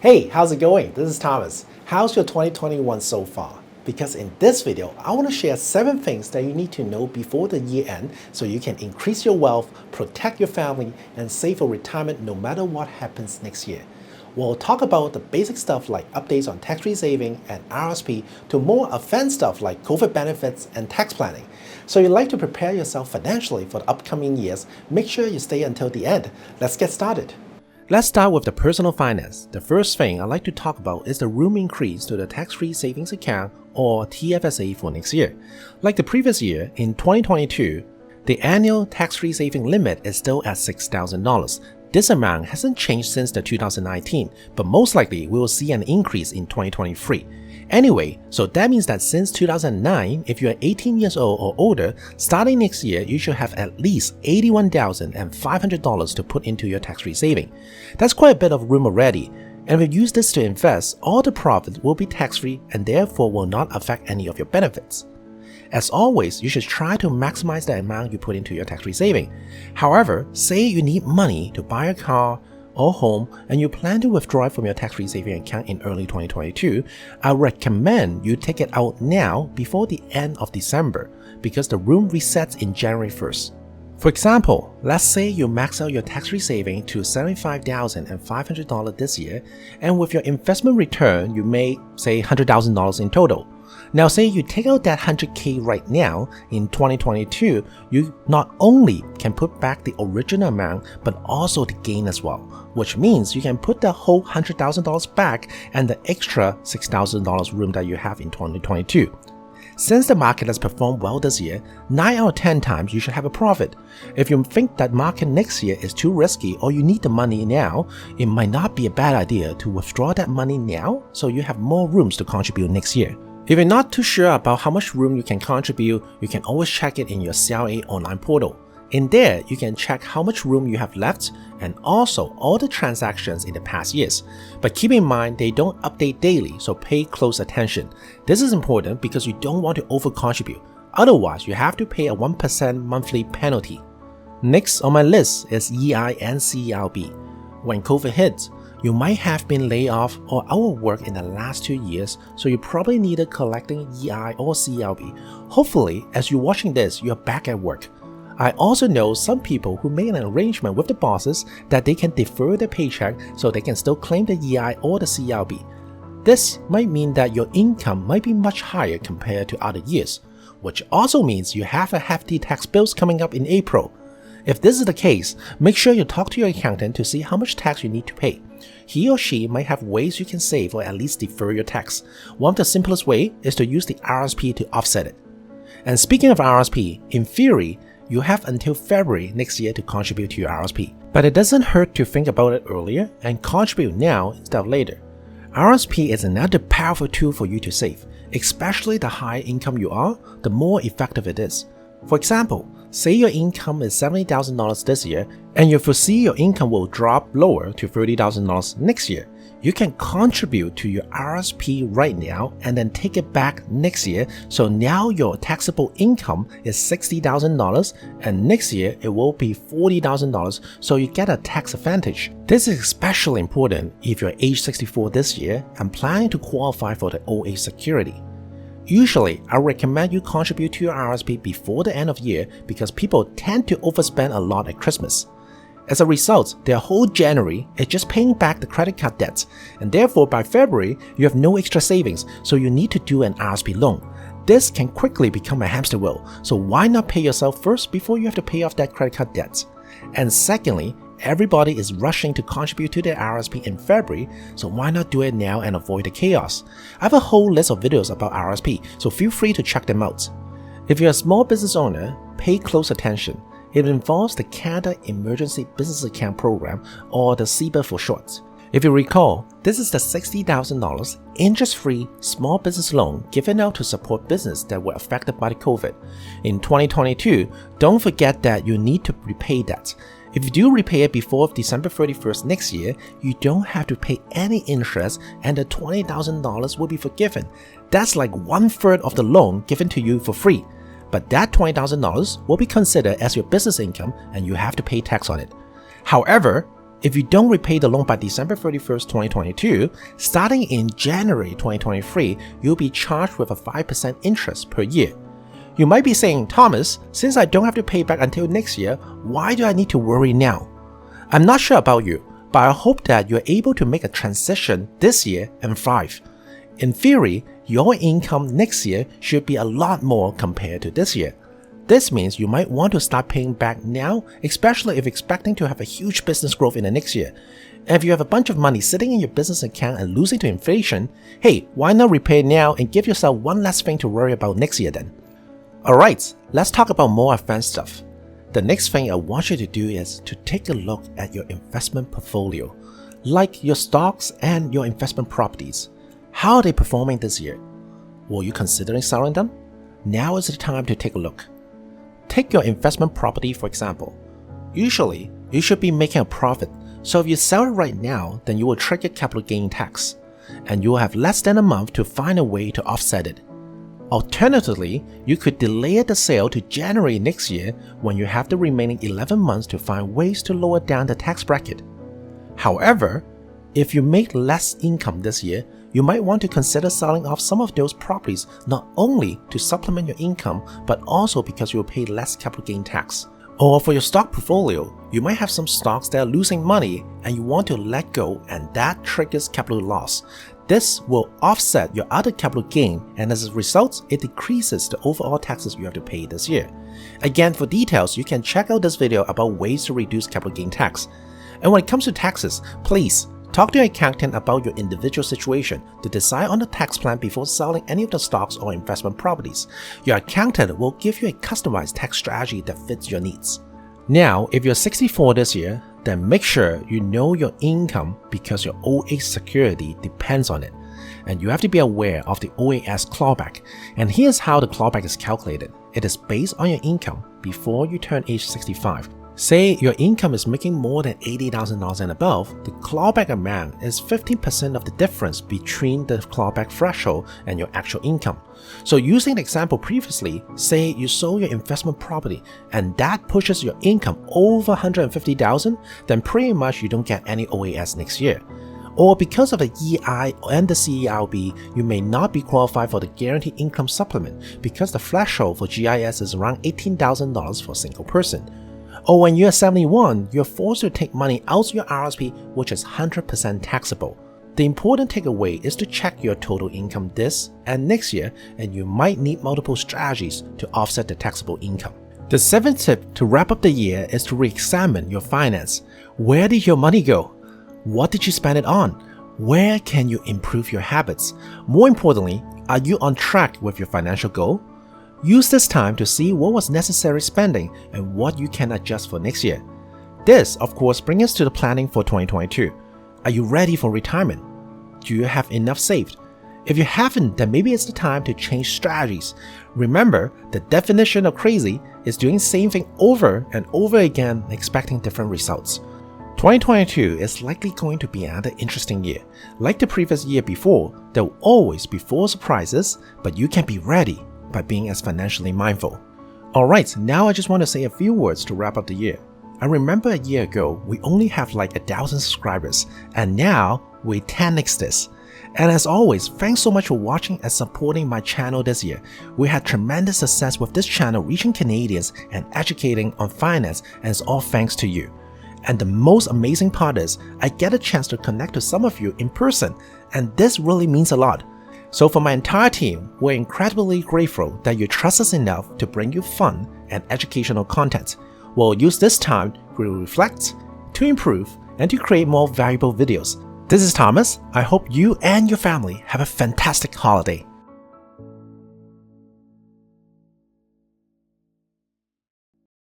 Hey, how's it going? This is Thomas. How's your 2021 so far? Because in this video, I want to share 7 things that you need to know before the year end so you can increase your wealth, protect your family, and save for retirement no matter what happens next year. We'll talk about the basic stuff like updates on tax-free saving and RRSP to more advanced stuff like COVID benefits and tax planning. So you like to prepare yourself financially for the upcoming years, make sure you stay until the end. Let's get started. Let's start with the personal finance. The first thing I'd like to talk about is the room increase to the tax-free savings account or TFSA for next year. Like the previous year, in 2022, the annual tax-free saving limit is still at $6,000. This amount hasn't changed since the 2019, but most likely we will see an increase in 2023. Anyway, so that means that since 2009, if you are 18 years old or older, starting next year, you should have at least $81,500 to put into your tax-free saving. That's quite a bit of room already, and if you use this to invest, all the profits will be tax-free and therefore will not affect any of your benefits. As always, you should try to maximize the amount you put into your tax-free saving. However, say you need money to buy a car or home and you plan to withdraw it from your tax-free saving account in early 2022, I recommend you take it out now before the end of December because the room resets in January 1st. For example, let's say you max out your tax-free saving to $75,500 this year, and with your investment return, you made, say, $100,000 in total. Now say you take out that $100K right now, in 2022, you not only can put back the original amount, but also the gain as well, which means you can put the whole $100,000 back and the extra $6,000 room that you have in 2022. Since the market has performed well this year, 9 out of 10 times you should have a profit. If you think that market next year is too risky or you need the money now, it might not be a bad idea to withdraw that money now so you have more rooms to contribute next year. If you're not too sure about how much room you can contribute, you can always check it in your CRA online portal. In there, you can check how much room you have left and also all the transactions in the past years. But keep in mind they don't update daily, so pay close attention. This is important because you don't want to over-contribute. Otherwise, you have to pay a 1% monthly penalty. Next on my list is EICLB. When COVID hit, you might have been laid off or out of work in the last 2 years, so you probably needed collecting EI or CLB. Hopefully, as you're watching this, you're back at work. I also know some people who made an arrangement with the bosses that they can defer their paycheck so they can still claim the EI or the CLB. This might mean that your income might be much higher compared to other years, which also means you have a hefty tax bills coming up in April. If this is the case, make sure you talk to your accountant to see how much tax you need to pay. He or she might have ways you can save or at least defer your tax. One of the simplest ways is to use the RRSP to offset it. And speaking of RRSP, in theory, you have until February next year to contribute to your RRSP. But it doesn't hurt to think about it earlier and contribute now instead of later. RRSP is another powerful tool for you to save. Especially the higher income you are, the more effective it is. For example, say your income is $70,000 this year and you foresee your income will drop lower to $30,000 next year. You can contribute to your RRSP right now and then take it back next year, so now your taxable income is $60,000 and next year it will be $40,000, so you get a tax advantage. This is especially important if you're age 64 this year and planning to qualify for the old age security. Usually, I recommend you contribute to your RRSP before the end of year because people tend to overspend a lot at Christmas. As a result, their whole January is just paying back the credit card debts, and therefore by February, you have no extra savings, so you need to do an RRSP loan. This can quickly become a hamster wheel, so why not pay yourself first before you have to pay off that credit card debts? And secondly, everybody is rushing to contribute to their RRSP in February, so why not do it now and avoid the chaos? I have a whole list of videos about RRSP, so feel free to check them out. If you're a small business owner, pay close attention. It involves the Canada Emergency Business Account Program, or the CEBA for short. If you recall, this is the $60,000 interest-free small business loan given out to support businesses that were affected by the COVID. In 2022, don't forget that you need to repay that. If you do repay it before December 31st next year, you don't have to pay any interest and the $20,000 will be forgiven. That's like 1/3 of the loan given to you for free. But that $20,000 will be considered as your business income and you have to pay tax on it. However, If you don't repay the loan by December 31st, 2022, starting in January 2023, you'll be charged with a 5% interest per year. You might be saying, Thomas, since I don't have to pay back until next year, why do I need to worry now? I'm not sure about you, but I hope that you're able to make a transition this year and thrive. In theory, your income next year should be a lot more compared to this year. This means you might want to start paying back now, especially if expecting to have a huge business growth in the next year. And if you have a bunch of money sitting in your business account and losing to inflation, hey, why not repay now and give yourself one less thing to worry about next year then? Alright, let's talk about more advanced stuff. The next thing I want you to do is to take a look at your investment portfolio, like your stocks and your investment properties. How are they performing this year? Were you considering selling them? Now is the time to take a look. Take your investment property for example. Usually, you should be making a profit, so if you sell it right now, then you will trigger capital gain tax, and you will have less than a month to find a way to offset it. Alternatively, you could delay the sale to January next year when you have the remaining 11 months to find ways to lower down the tax bracket. However, if you make less income this year, you might want to consider selling off some of those properties not only to supplement your income, but also because you will pay less capital gain tax. Or for your stock portfolio, you might have some stocks that are losing money and you want to let go, and that triggers capital loss. This will offset your other capital gain, and as a result, it decreases the overall taxes you have to pay this year. Again, for details, you can check out this video about ways to reduce capital gain tax. And when it comes to taxes, please talk to your accountant about your individual situation to decide on the tax plan before selling any of the stocks or investment properties. Your accountant will give you a customized tax strategy that fits your needs. Now, if you're 64 this year, then make sure you know your income because your old age security depends on it. And you have to be aware of the OAS clawback. And here's how the clawback is calculated. It is based on your income before you turn age 65. Say your income is making more than $80,000 and above, the clawback amount is 15% of the difference between the clawback threshold and your actual income. So using the example previously, say you sold your investment property and that pushes your income over $150,000, then pretty much you don't get any OAS next year. Or because of the EI and the CRB, you may not be qualified for the Guaranteed Income Supplement because the threshold for GIS is around $18,000 for a single person. Or when you're 71, you're forced to take money out of your RRSP, which is 100% taxable. The important takeaway is to check your total income this and next year, and you might need multiple strategies to offset the taxable income. The seventh tip to wrap up the year is to re-examine your finance. Where did your money go? What did you spend it on? Where can you improve your habits? More importantly, are you on track with your financial goal? Use this time to see what was necessary spending and what you can adjust for next year. This, of course, brings us to the planning for 2022. Are you ready for retirement? Do you have enough saved? If you haven't, then maybe it's the time to change strategies. Remember, the definition of crazy is doing the same thing over and over again, expecting different results. 2022 is likely going to be another interesting year. Like the previous year before, there will always be 4 surprises, but you can be ready by being as financially mindful. Alright, now I just want to say a few words to wrap up the year. I remember a year ago, we only have like 1,000 subscribers, and now we 10x this. And as always, thanks so much for watching and supporting my channel this year. We had tremendous success with this channel reaching Canadians and educating on finance, and it's all thanks to you. And the most amazing part is, I get a chance to connect to some of you in person, and this really means a lot. So for my entire team, we're incredibly grateful that you trust us enough to bring you fun and educational content. We'll use this time to reflect, to improve, and to create more valuable videos. This is Thomas. I hope you and your family have a fantastic holiday.